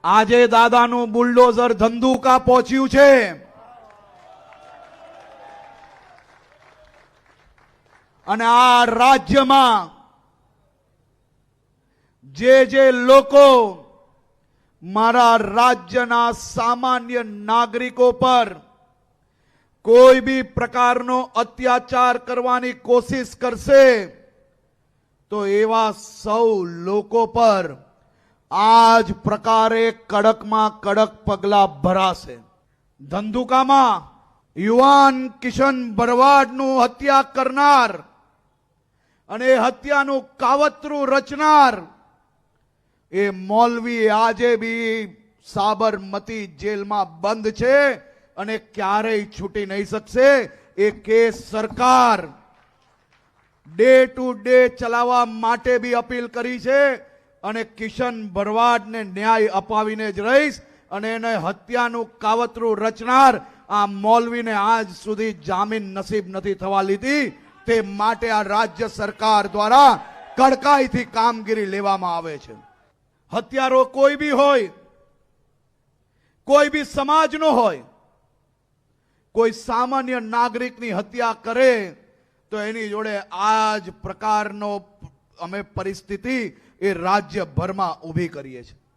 આજે દાદાનું બુલડોઝર ધંધુકા પહોંચ્યું છે. અને આ રાજ્યમાં જે લોકો મારા રાજ્યના સામાન્ય નાગરિકો પર કોઈ બી પ્રકારનો અત્યાચાર કરવાની કોશિશ કરશે તો એવા સૌ લોકો પર આ જ પ્રકારે કડકમાં કડક પગલા ભરાશે. ધંધુકામાં યુવાન કિશન ભરવાડનું હત્યા કરનાર અને હત્યાનું કાવતરું રચનાર એ મૌલવી આજે બી સાબરમતી જેલમાં બંધ છે અને ક્યારેય છૂટી નહીં શકશે. એ કેસ સરકાર ડે ટુ ડે ચલાવવા માટે બી અપીલ કરી છે અને કિશન ભરવાડને ન્યાય અપાવીને જ રહીશ. અને એને હત્યાનું કાવતરું રચનાર આ મૌલવીને આજ સુધી જામીન નસીબ નથી થવા લીધી. તે માટે આ રાજ્ય સરકાર દ્વારા કડકાઈથી કામગીરી લેવામાં આવે છે. હત્યારો કોઈ બી હોય, કોઈ બી સમાજનો હોય, કોઈ સામાન્ય નાગરિકની હત્યા કરે તો એની જોડે આ જ પ્રકારનો અમે પરિસ્થિતિ એ રાજ્યભરમાં ઊભી કરીએ છીએ.